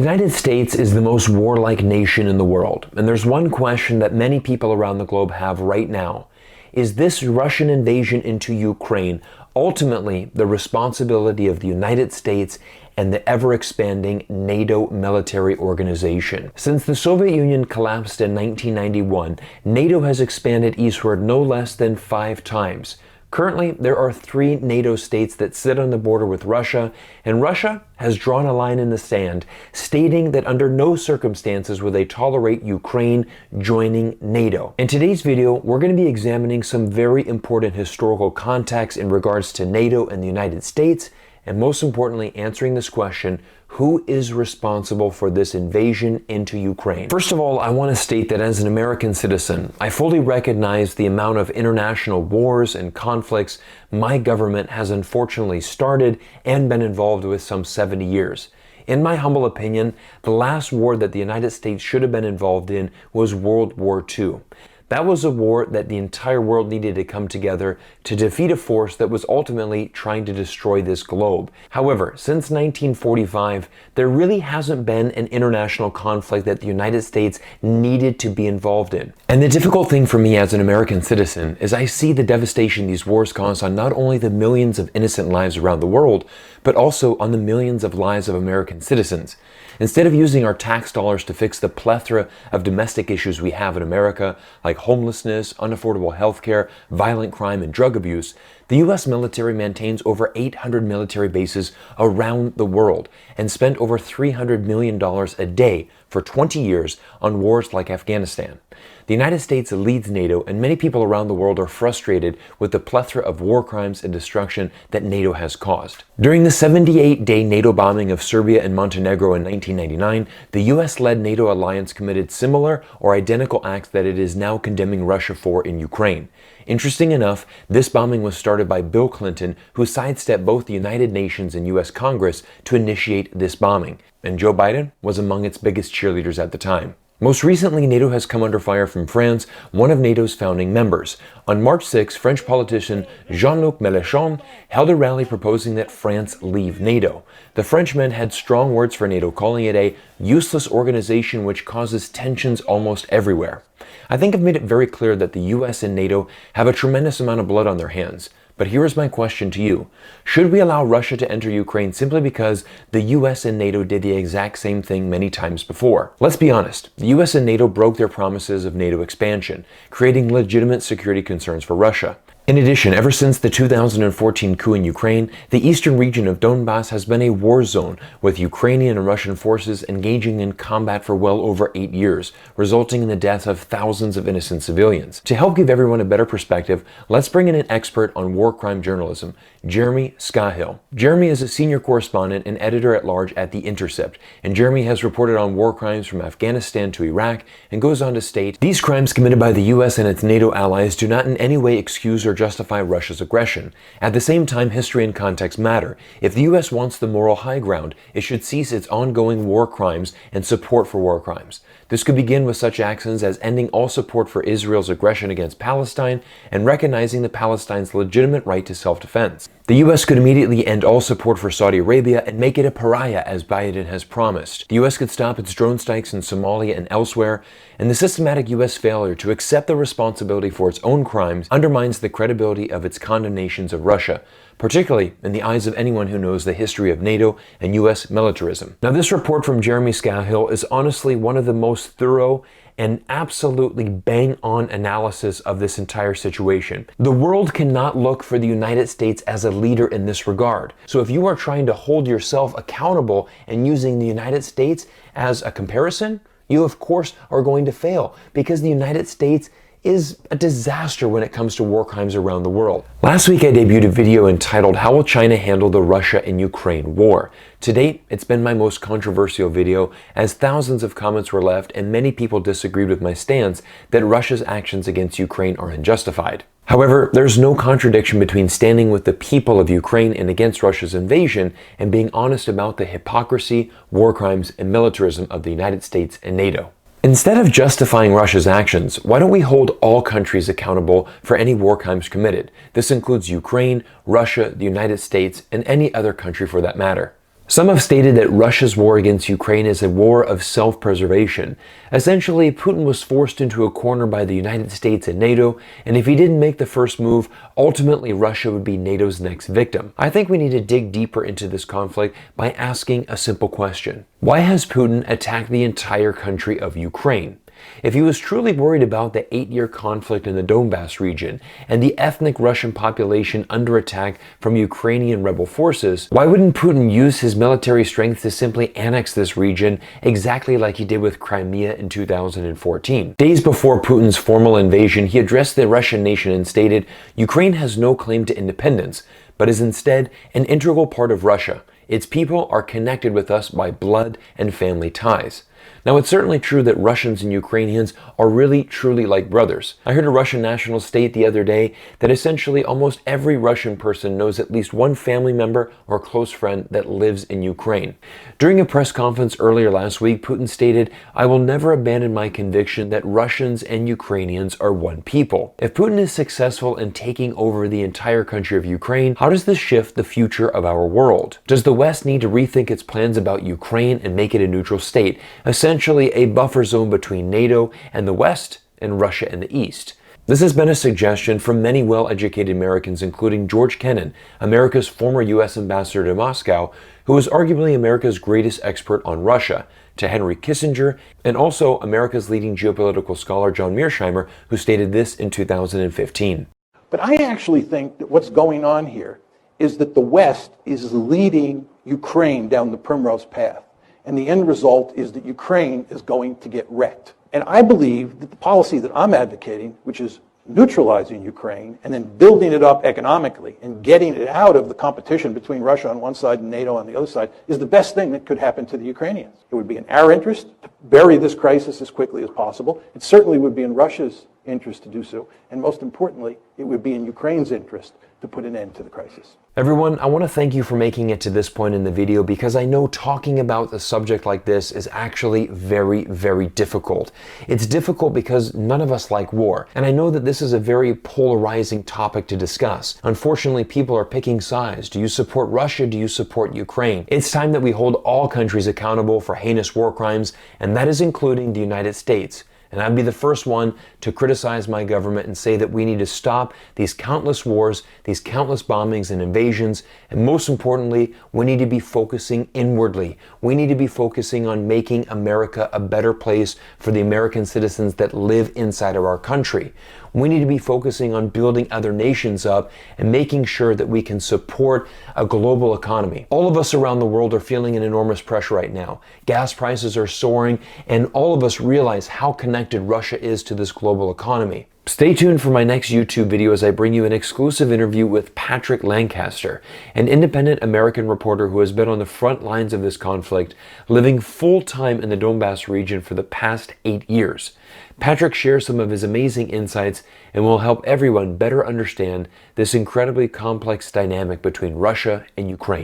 United States is the most warlike nation in the world, and there's one question that many people around the globe have right now. Is this Russian invasion into Ukraine ultimately the responsibility of the United States and the ever-expanding NATO military organization? Since the Soviet Union collapsed in 1991, NATO has expanded eastward no less than 5 times. Currently, there are 3 NATO states that sit on the border with Russia, and Russia has drawn a line in the sand, stating that under no circumstances will they tolerate Ukraine joining NATO. In today's video, we're going to be examining some very important historical context in regards to NATO and the United States, and most importantly, answering this question: who is responsible for this invasion into Ukraine? First of all, I want to state that as an American citizen, I fully recognize the amount of international wars and conflicts my government has unfortunately started and been involved with some 70 years. In my humble opinion, the last war that the United States should have been involved in was World War II. That was a war that the entire world needed to come together to defeat a force that was ultimately trying to destroy this globe. However, since 1945, there really hasn't been an international conflict that the United States needed to be involved in. And the difficult thing for me as an American citizen is I see the devastation these wars cause on not only the millions of innocent lives around the world, but also on the millions of lives of American citizens. Instead of using our tax dollars to fix the plethora of domestic issues we have in America, like homelessness, unaffordable healthcare, violent crime, and drug abuse, the U.S. military maintains over 800 military bases around the world and spent over $300 million a day for 20 years on wars like Afghanistan. The United States leads NATO, and many people around the world are frustrated with the plethora of war crimes and destruction that NATO has caused. During the 78-day NATO bombing of Serbia and Montenegro in 1999, the US-led NATO alliance committed similar or identical acts that it is now condemning Russia for in Ukraine. Interesting enough, this bombing was started by Bill Clinton, who sidestepped both the United Nations and US Congress to initiate this bombing, and Joe Biden was among its biggest cheerleaders at the time. Most recently, NATO has come under fire from France, one of NATO's founding members. On March 6, French politician Jean-Luc Mélenchon held a rally proposing that France leave NATO. The Frenchmen had strong words for NATO, calling it a useless organization which causes tensions almost everywhere. I think I've made it very clear that the US and NATO have a tremendous amount of blood on their hands. But here is my question to you. Should we allow Russia to enter Ukraine simply because the US and NATO did the exact same thing many times before? Let's be honest, the US and NATO broke their promises of NATO expansion, creating legitimate security concerns for Russia. In addition, ever since the 2014 coup in Ukraine, the eastern region of Donbass has been a war zone, with Ukrainian and Russian forces engaging in combat for well over 8 years, resulting in the deaths of thousands of innocent civilians. To help give everyone a better perspective, let's bring in an expert on war crime journalism, Jeremy Scahill. Jeremy is a senior correspondent and editor-at-large at The Intercept, and Jeremy has reported on war crimes from Afghanistan to Iraq and goes on to state, "These crimes committed by the US and its NATO allies do not in any way excuse or justify Russia's aggression. At the same time, history and context matter. If the US wants the moral high ground, it should cease its ongoing war crimes and support for war crimes. This could begin with such actions as ending all support for Israel's aggression against Palestine and recognizing the Palestinians' legitimate right to self-defense. The US could immediately end all support for Saudi Arabia and make it a pariah, as Biden has promised. The US could stop its drone strikes in Somalia and elsewhere, and the systematic US failure to accept the responsibility for its own crimes undermines the credibility of its condemnations of Russia, particularly in the eyes of anyone who knows the history of NATO and US militarism." Now, this report from Jeremy Scahill is honestly one of the most thorough and absolutely bang-on analysis of this entire situation. The world cannot look for the United States as a leader in this regard. So if you are trying to hold yourself accountable and using the United States as a comparison, you of course are going to fail, because the United States is a disaster when it comes to war crimes around the world. Last week I debuted a video entitled "How Will China Handle the Russia and Ukraine War?" To date, it's been my most controversial video, as thousands of comments were left and many people disagreed with my stance that Russia's actions against Ukraine are unjustified. However, there's no contradiction between standing with the people of Ukraine and against Russia's invasion and being honest about the hypocrisy, war crimes, and militarism of the United States and NATO. Instead of justifying Russia's actions, why don't we hold all countries accountable for any war crimes committed? This includes Ukraine, Russia, the United States, and any other country for that matter. Some have stated that Russia's war against Ukraine is a war of self-preservation. Essentially, Putin was forced into a corner by the United States and NATO, and if he didn't make the first move, ultimately Russia would be NATO's next victim. I think we need to dig deeper into this conflict by asking a simple question. Why has Putin attacked the entire country of Ukraine? If he was truly worried about the 8-year conflict in the Donbass region and the ethnic Russian population under attack from Ukrainian rebel forces, why wouldn't Putin use his military strength to simply annex this region exactly like he did with Crimea in 2014? Days before Putin's formal invasion, he addressed the Russian nation and stated, "Ukraine has no claim to independence, but is instead an integral part of Russia. Its people are connected with us by blood and family ties." Now, it's certainly true that Russians and Ukrainians are really, truly like brothers. I heard a Russian national state the other day that essentially almost every Russian person knows at least one family member or close friend that lives in Ukraine. During a press conference earlier last week, Putin stated, "I will never abandon my conviction that Russians and Ukrainians are one people." If Putin is successful in taking over the entire country of Ukraine, how does this shift the future of our world? Does the West need to rethink its plans about Ukraine and make it a neutral state? Essentially a buffer zone between NATO and the West and Russia and the East. This has been a suggestion from many well-educated Americans, including George Kennan, America's former U.S. ambassador to Moscow, who is arguably America's greatest expert on Russia, to Henry Kissinger, and also America's leading geopolitical scholar John Mearsheimer, who stated this in 2015. But I actually think that what's going on here is that the West is leading Ukraine down the primrose path. And the end result is that Ukraine is going to get wrecked. And I believe that the policy that I'm advocating, which is neutralizing Ukraine and then building it up economically and getting it out of the competition between Russia on one side and NATO on the other side, is the best thing that could happen to the Ukrainians. It would be in our interest to bury this crisis as quickly as possible. It certainly would be in Russia's interest to do so. And most importantly, it would be in Ukraine's interest to put an end to the crisis. Everyone, I want to thank you for making it to this point in the video, because I know talking about a subject like this is actually very, very difficult. It's difficult because none of us like war, and I know that this is a very polarizing topic to discuss. Unfortunately, people are picking sides. Do you support Russia? Do you support Ukraine? It's time that we hold all countries accountable for heinous war crimes, and that is including the United States. And I'd be the first one to criticize my government and say that we need to stop these countless wars, these countless bombings and invasions, and most importantly, we need to be focusing inwardly. We need to be focusing on making America a better place for the American citizens that live inside of our country. We need to be focusing on building other nations up and making sure that we can support a global economy. All of us around the world are feeling an enormous pressure right now. Gas prices are soaring, and all of us realize how connected Russia is to this global economy. Stay tuned for my next YouTube video as I bring you an exclusive interview with Patrick Lancaster, an independent American reporter who has been on the front lines of this conflict, living full-time in the Donbass region for the past 8 years. Patrick shares some of his amazing insights and will help everyone better understand this incredibly complex dynamic between Russia and Ukraine.